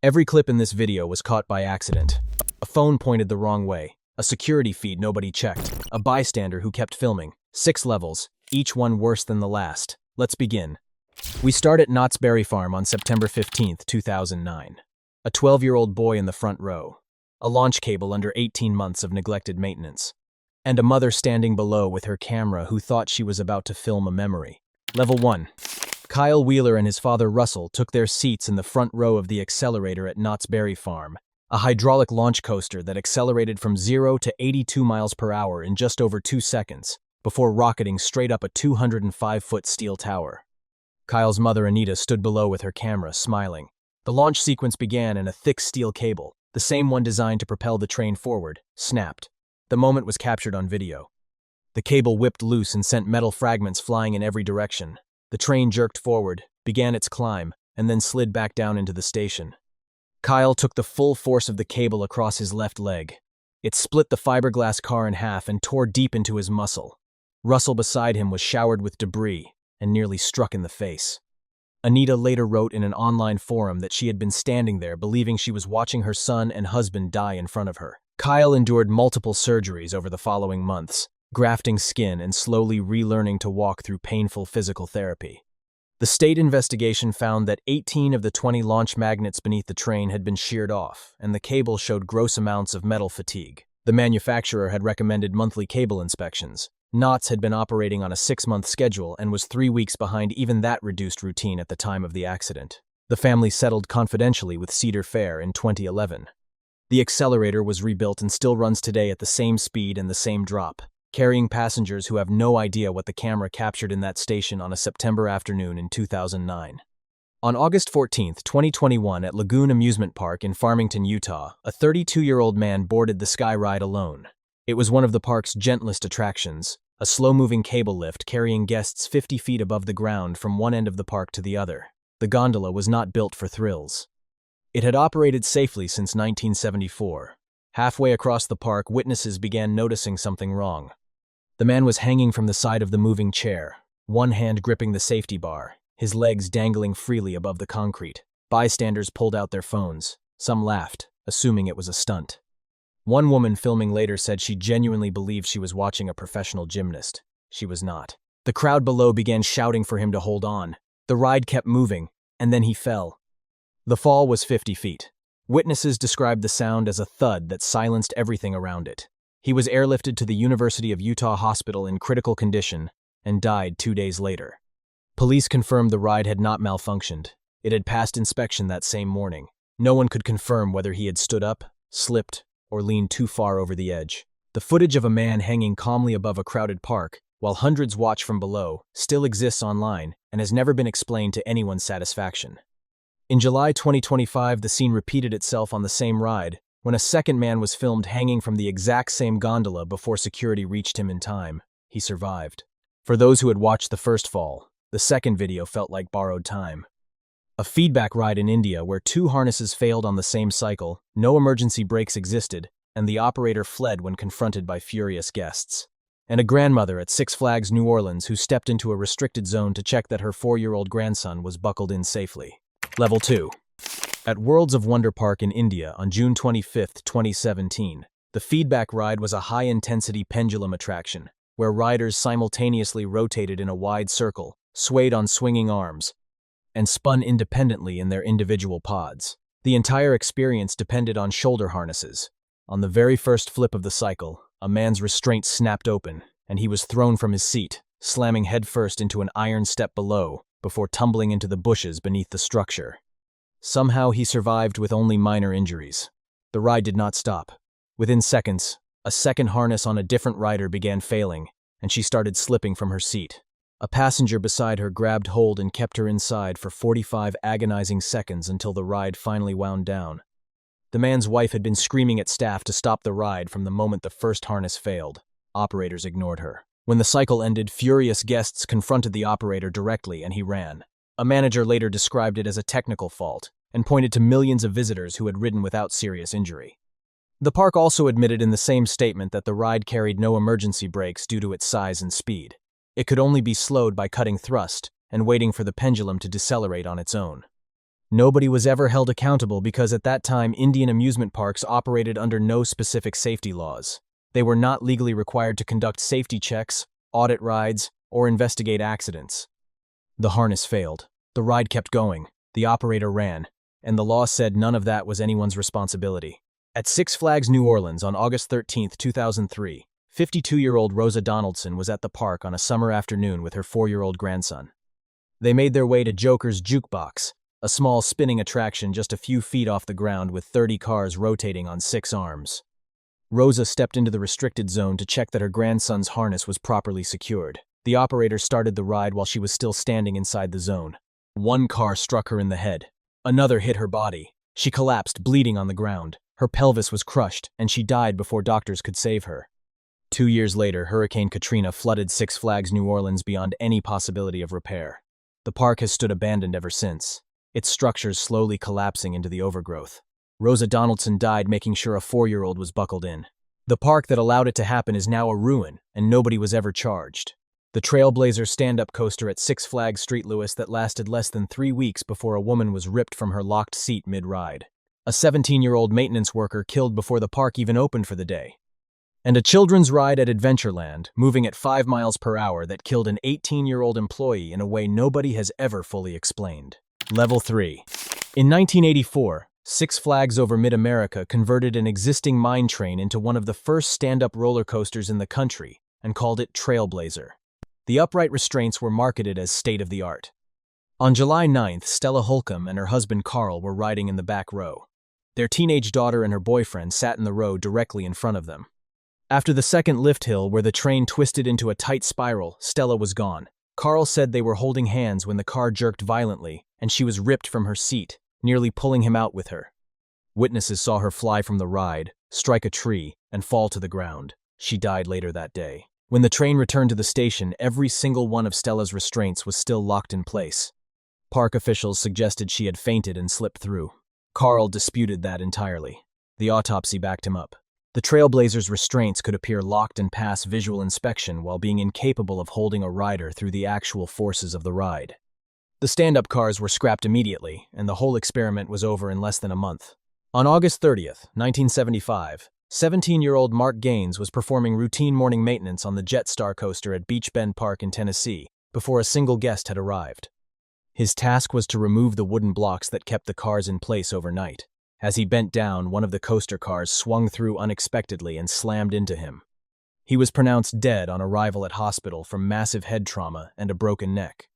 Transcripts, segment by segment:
Every clip in this video was caught by accident. A phone pointed the wrong way, a security feed nobody checked, a bystander who kept filming. 6 levels, each one worse than the last. Let's begin. We start at Knott's berry farm on September 15, 2009. A 12-year-old boy in the front row. A launch cable under 18 months of neglected maintenance. And a mother standing below with her camera who thought she was about to film a memory. Level 1. Kyle Wheeler and his father Russell took their seats in the front row of the Xcelerator at Knott's berry farm, a hydraulic launch coaster that accelerated from 0 to 82 miles per hour in just over 2 seconds, before rocketing straight up a 205-foot steel tower. Kyle's mother Anita stood below with her camera, smiling. The launch sequence began and a thick steel cable, the same one designed to propel the train forward, snapped. The moment was captured on video. The cable whipped loose and sent metal fragments flying in every direction. The train jerked forward, began its climb, and then slid back down into the station. Kyle took the full force of the cable across his left leg. It split the fiberglass car in half and tore deep into his muscle. Russell beside him was showered with debris and nearly struck in the face. Anita later wrote in an online forum that she had been standing there believing she was watching her son and husband die in front of her. Kyle endured multiple surgeries over the following months, grafting skin and slowly relearning to walk through painful physical therapy. The state investigation found that 18 of the 20 launch magnets beneath the train had been sheared off, and the cable showed gross amounts of metal fatigue. The manufacturer had recommended monthly cable inspections. Knott's had been operating on a 6-month schedule and was 3 weeks behind even that reduced routine at the time of the accident. The family settled confidentially with Cedar Fair in 2011. The Xcelerator was rebuilt and still runs today at the same speed and the same drop, carrying passengers who have no idea what the camera captured in that station on a September afternoon in 2009. On August 14, 2021, at Lagoon Amusement Park in Farmington, Utah, a 32-year-old man boarded the Sky Ride alone. It was one of the park's gentlest attractions, a slow-moving cable lift carrying guests 50 feet above the ground from one end of the park to the other. The gondola was not built for thrills. It had operated safely since 1974. Halfway across the park, witnesses began noticing something wrong. The man was hanging from the side of the moving chair, one hand gripping the safety bar, his legs dangling freely above the concrete. Bystanders pulled out their phones. Some laughed, assuming it was a stunt. One woman filming later said she genuinely believed she was watching a professional gymnast. She was not. The crowd below began shouting for him to hold on. The ride kept moving, and then he fell. The fall was 50 feet. Witnesses described the sound as a thud that silenced everything around it. He was airlifted to the University of Utah Hospital in critical condition and died 2 days later. Police confirmed the ride had not malfunctioned. It had passed inspection that same morning. No one could confirm whether he had stood up, slipped, or leaned too far over the edge. The footage of a man hanging calmly above a crowded park, while hundreds watch from below, still exists online and has never been explained to anyone's satisfaction. In July 2025, the scene repeated itself on the same ride, when a second man was filmed hanging from the exact same gondola before security reached him in time. He survived. For those who had watched the first fall, the second video felt like borrowed time. A feedback ride in India where 2 harnesses failed on the same cycle, no emergency brakes existed, and the operator fled when confronted by furious guests. And a grandmother at Six Flags New Orleans who stepped into a restricted zone to check that her 4-year-old grandson was buckled in safely. Level 2. At Worlds of Wonder Park in India on June 25, 2017, the feedback ride was a high-intensity pendulum attraction, where riders simultaneously rotated in a wide circle, swayed on swinging arms, and spun independently in their individual pods. The entire experience depended on shoulder harnesses. On the very first flip of the cycle, a man's restraint snapped open, and he was thrown from his seat, slamming headfirst into an iron step below, before tumbling into the bushes beneath the structure. Somehow he survived with only minor injuries. The ride did not stop. Within seconds, a second harness on a different rider began failing, and she started slipping from her seat. A passenger beside her grabbed hold and kept her inside for 45 agonizing seconds until the ride finally wound down. The man's wife had been screaming at staff to stop the ride from the moment the first harness failed. Operators ignored her. When the cycle ended, furious guests confronted the operator directly and he ran. A manager later described it as a technical fault and pointed to millions of visitors who had ridden without serious injury. The park also admitted in the same statement that the ride carried no emergency brakes due to its size and speed. It could only be slowed by cutting thrust and waiting for the pendulum to decelerate on its own. Nobody was ever held accountable because at that time Indian amusement parks operated under no specific safety laws. They were not legally required to conduct safety checks, audit rides, or investigate accidents. The harness failed. The ride kept going. The operator ran. And the law said none of that was anyone's responsibility. At Six Flags New Orleans on August 13, 2003, 52-year-old Rosa Donaldson was at the park on a summer afternoon with her 4-year-old grandson. They made their way to Joker's Jukebox, a small spinning attraction just a few feet off the ground with 30 cars rotating on 6 arms. Rosa stepped into the restricted zone to check that her grandson's harness was properly secured. The operator started the ride while she was still standing inside the zone. One car struck her in the head. Another hit her body. She collapsed, bleeding on the ground. Her pelvis was crushed, and she died before doctors could save her. 2 years later, Hurricane Katrina flooded Six Flags New Orleans beyond any possibility of repair. The park has stood abandoned ever since, its structures slowly collapsing into the overgrowth. Rosa Donaldson died making sure a 4-year-old was buckled in. The park that allowed it to happen is now a ruin, and nobody was ever charged. The Trailblazer stand-up coaster at Six Flags St. Louis that lasted less than 3 weeks before a woman was ripped from her locked seat mid-ride. A 17-year-old maintenance worker killed before the park even opened for the day. And a children's ride at Adventureland, moving at 5 miles per hour, that killed an 18-year-old employee in a way nobody has ever fully explained. Level 3. In 1984, Six Flags over Mid-America converted an existing mine train into one of the first stand-up roller coasters in the country and called it Trailblazer. The upright restraints were marketed as state-of-the-art. On July 9th, Stella Holcomb and her husband Carl were riding in the back row. Their teenage daughter and her boyfriend sat in the row directly in front of them. After the second lift hill, where the train twisted into a tight spiral, Stella was gone. Carl said they were holding hands when the car jerked violently, and she was ripped from her seat, nearly pulling him out with her. Witnesses saw her fly from the ride, strike a tree, and fall to the ground. She died later that day. When the train returned to the station, every single one of Stella's restraints was still locked in place. Park officials suggested she had fainted and slipped through. Carl disputed that entirely. The autopsy backed him up. The Trailblazer's restraints could appear locked and pass visual inspection while being incapable of holding a rider through the actual forces of the ride. The stand-up cars were scrapped immediately, and the whole experiment was over in less than a month. On August 30th, 1975, 17-year-old Mark Gaines was performing routine morning maintenance on the Jetstar coaster at Beach Bend Park in Tennessee before a single guest had arrived. His task was to remove the wooden blocks that kept the cars in place overnight. As he bent down, one of the coaster cars swung through unexpectedly and slammed into him. He was pronounced dead on arrival at hospital from massive head trauma and a broken neck.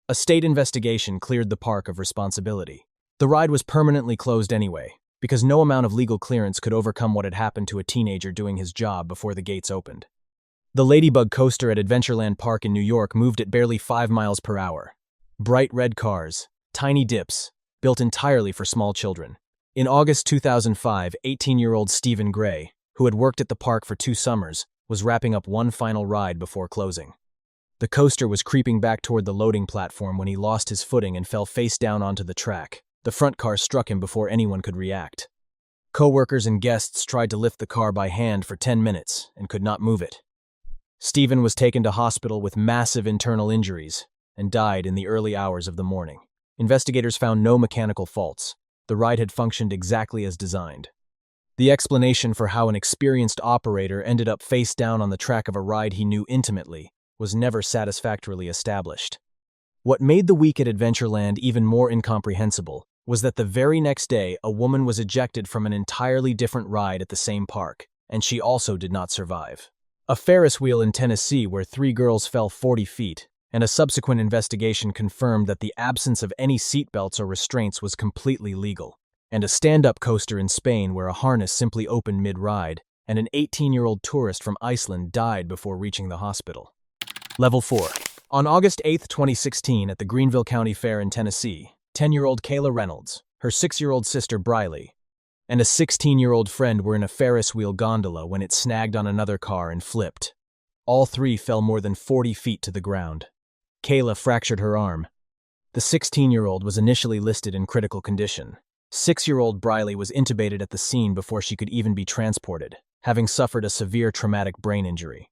A state investigation cleared the park of responsibility. The ride was permanently closed anyway, because no amount of legal clearance could overcome what had happened to a teenager doing his job before the gates opened. The Ladybug coaster at Adventureland Park in New York moved at barely 5 miles per hour. Bright red cars, tiny dips, built entirely for small children. In August 2005, 18-year-old Stephen Gray, who had worked at the park for 2 summers, was wrapping up one final ride before closing. The coaster was creeping back toward the loading platform when he lost his footing and fell face down onto the track. The front car struck him before anyone could react. Co-workers and guests tried to lift the car by hand for 10 minutes and could not move it. Stephen was taken to hospital with massive internal injuries and died in the early hours of the morning. Investigators found no mechanical faults. The ride had functioned exactly as designed. The explanation for how an experienced operator ended up face down on the track of a ride he knew intimately was never satisfactorily established. What made the week at Adventureland even more incomprehensible was that the very next day a woman was ejected from an entirely different ride at the same park, and she also did not survive. A Ferris wheel in Tennessee where 3 girls fell 40 feet, and a subsequent investigation confirmed that the absence of any seatbelts or restraints was completely legal, and a stand-up coaster in Spain where a harness simply opened mid-ride, and an 18-year-old tourist from Iceland died before reaching the hospital. Level 4. On August 8, 2016, at the Greenville County Fair in Tennessee, 10-year-old Kayla Reynolds, her 6-year-old sister Briley, and a 16-year-old friend were in a Ferris wheel gondola when it snagged on another car and flipped. All 3 fell more than 40 feet to the ground. Kayla fractured her arm. The 16-year-old was initially listed in critical condition. 6-year-old Briley was intubated at the scene before she could even be transported, having suffered a severe traumatic brain injury.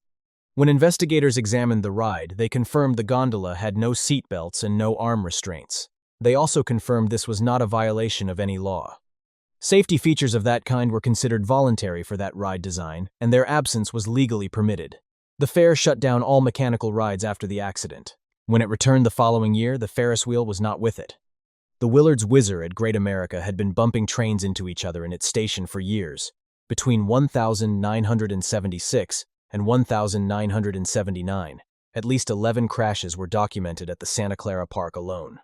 When investigators examined the ride, they confirmed the gondola had no seat belts and no arm restraints. They also confirmed this was not a violation of any law. Safety features of that kind were considered voluntary for that ride design, and their absence was legally permitted. The fair shut down all mechanical rides after the accident. When it returned the following year, the Ferris wheel was not with it. The Willard's Whizzer at Great America had been bumping trains into each other in its station for years. Between 1976 and 1979, at least 11 crashes were documented at the Santa Clara Park alone.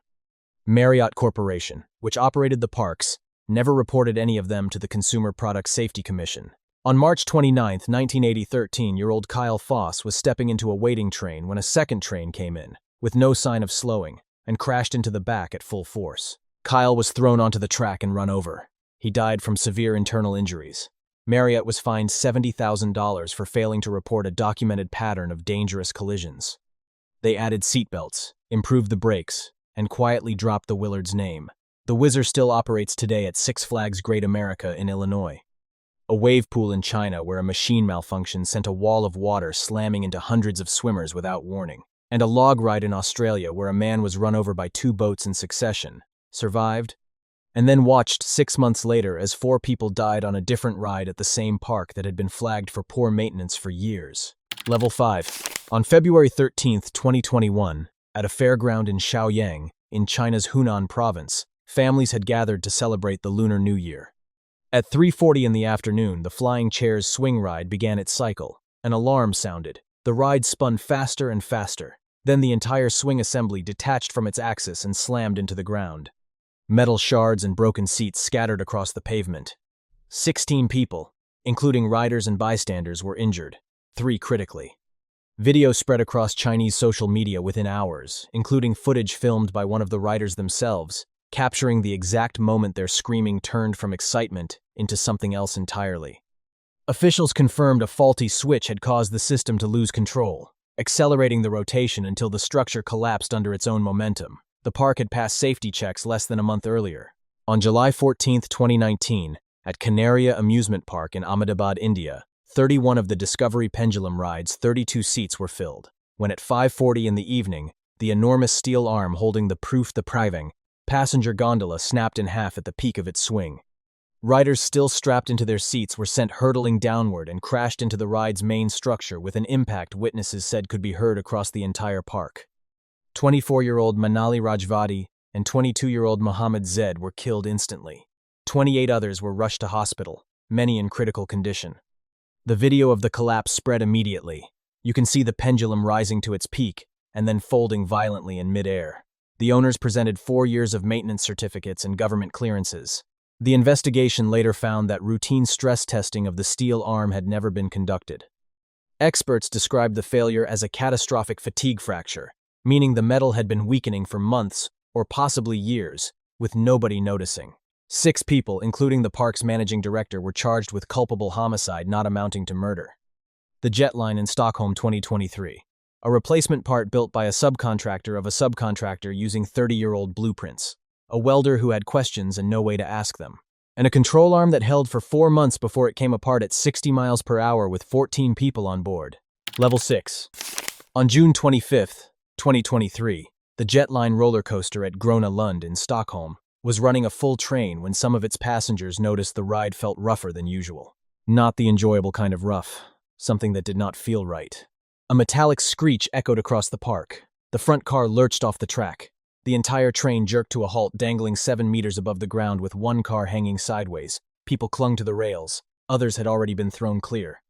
Marriott Corporation, which operated the parks, never reported any of them to the Consumer Product Safety Commission. On March 29, 1980, 13-year-old Kyle Foss was stepping into a waiting train when a second train came in, with no sign of slowing, and crashed into the back at full force. Kyle was thrown onto the track and run over. He died from severe internal injuries. Marriott was fined $70,000 for failing to report a documented pattern of dangerous collisions. They added seatbelts, improved the brakes, and quietly dropped the Willard's name. The Whizzer still operates today at Six Flags Great America in Illinois. A wave pool in China where a machine malfunction sent a wall of water slamming into hundreds of swimmers without warning. And a log ride in Australia where a man was run over by 2 boats in succession, survived, and then watched 6 months later as 4 people died on a different ride at the same park that had been flagged for poor maintenance for years. Level 5. On February 13, 2021, at a fairground in Shaoyang, in China's Hunan province, families had gathered to celebrate the Lunar New Year. At 3:40 in the afternoon, the Flying Chairs swing ride began its cycle. An alarm sounded. The ride spun faster and faster. Then the entire swing assembly detached from its axis and slammed into the ground. Metal shards and broken seats scattered across the pavement. 16 people, including riders and bystanders, were injured, 3 critically. Video spread across Chinese social media within hours, including footage filmed by one of the riders themselves, capturing the exact moment their screaming turned from excitement into something else entirely. Officials confirmed a faulty switch had caused the system to lose control, accelerating the rotation until the structure collapsed under its own momentum. The park had passed safety checks less than a month earlier. On July 14, 2019, at Canaria Amusement Park in Ahmedabad, India, 31 of the Discovery Pendulum ride's 32 seats were filled, when at 5:40 in the evening, the enormous steel arm holding the Proof the Priving passenger gondola snapped in half at the peak of its swing. Riders still strapped into their seats were sent hurtling downward and crashed into the ride's main structure with an impact witnesses said could be heard across the entire park. 24-year-old Manali Rajvati and 22-year-old Mohammed Zed were killed instantly. 28 others were rushed to hospital, many in critical condition. The video of the collapse spread immediately. You can see the pendulum rising to its peak and then folding violently in midair. The owners presented 4 years of maintenance certificates and government clearances. The investigation later found that routine stress testing of the steel arm had never been conducted. Experts described the failure as a catastrophic fatigue fracture, meaning the metal had been weakening for months or possibly years, with nobody noticing. 6 people, including the park's managing director, were charged with culpable homicide not amounting to murder. The jetline in Stockholm 2023. A replacement part built by a subcontractor of a subcontractor using 30-year-old blueprints. A welder who had questions and no way to ask them. And a control arm that held for 4 months before it came apart at 60 miles per hour with 14 people on board. Level 6. On June 25, 2023, the jetline roller coaster at Gröna Lund in Stockholm was running a full train when some of its passengers noticed the ride felt rougher than usual. Not the enjoyable kind of rough, something that did not feel right. A metallic screech echoed across the park. The front car lurched off the track. The entire train jerked to a halt, dangling 7 meters above the ground with one car hanging sideways. People clung to the rails. Others had already been thrown clear.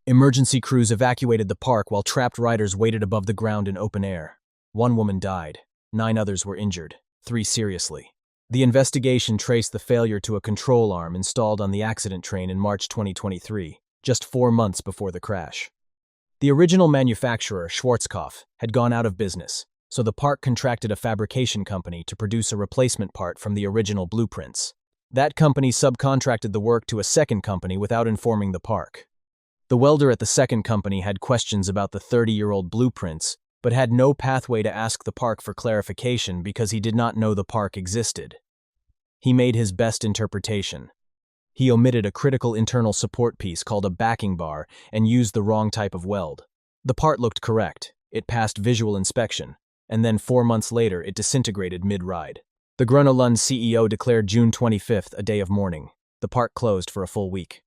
Emergency crews evacuated the park while trapped riders waited above the ground in open air. 1 woman died. 9 others were injured, 3 seriously. The investigation traced the failure to a control arm installed on the accident train in March 2023, just 4 months before the crash. The original manufacturer, Schwarzkopf, had gone out of business, so the park contracted a fabrication company to produce a replacement part from the original blueprints. That company subcontracted the work to a second company without informing the park. The welder at the second company had questions about the 30-year-old blueprints, but had no pathway to ask the park for clarification because he did not know the park existed. He made his best interpretation. He omitted a critical internal support piece called a backing bar and used the wrong type of weld. The part looked correct. It passed visual inspection, and then 4 months later it disintegrated mid-ride. The Grenoble CEO declared June 25th a day of mourning. The park closed for a full week.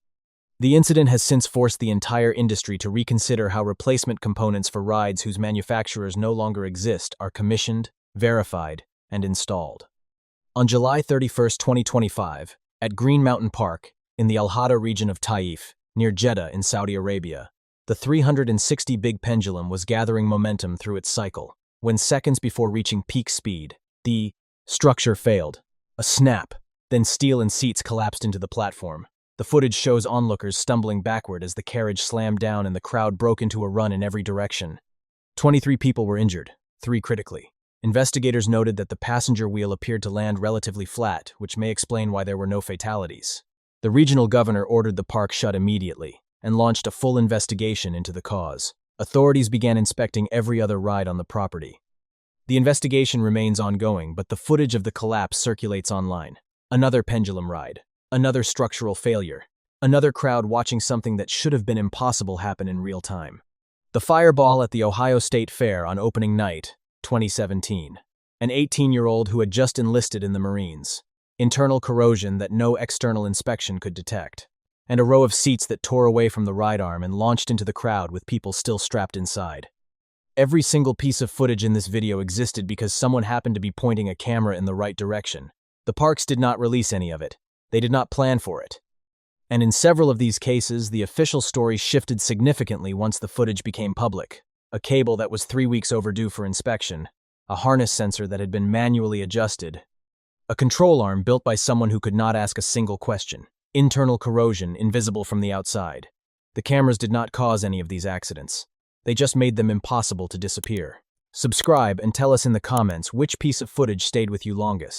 The incident has since forced the entire industry to reconsider how replacement components for rides whose manufacturers no longer exist are commissioned, verified, and installed. On July 31, 2025, at Green Mountain Park, in the Al Hada region of Taif, near Jeddah in Saudi Arabia, the 360 big pendulum was gathering momentum through its cycle, when seconds before reaching peak speed, the structure failed. A snap, then steel and seats collapsed into the platform. The footage shows onlookers stumbling backward as the carriage slammed down and the crowd broke into a run in every direction. 23 people were injured, 3 critically. Investigators noted that the passenger wheel appeared to land relatively flat, which may explain why there were no fatalities. The regional governor ordered the park shut immediately and launched a full investigation into the cause. Authorities began inspecting every other ride on the property. The investigation remains ongoing, but the footage of the collapse circulates online. Another pendulum ride. Another structural failure. Another crowd watching something that should have been impossible happen in real time. The fireball at the Ohio State Fair on opening night, 2017. An 18-year-old who had just enlisted in the Marines. Internal corrosion that no external inspection could detect. And a row of seats that tore away from the ride arm and launched into the crowd with people still strapped inside. Every single piece of footage in this video existed because someone happened to be pointing a camera in the right direction. The parks did not release any of it. They did not plan for it. And in several of these cases, the official story shifted significantly once the footage became public. A cable that was 3 weeks overdue for inspection, a harness sensor that had been manually adjusted, a control arm built by someone who could not ask a single question, internal corrosion invisible from the outside. The cameras did not cause any of these accidents. They just made them impossible to disappear. Subscribe and tell us in the comments which piece of footage stayed with you longest.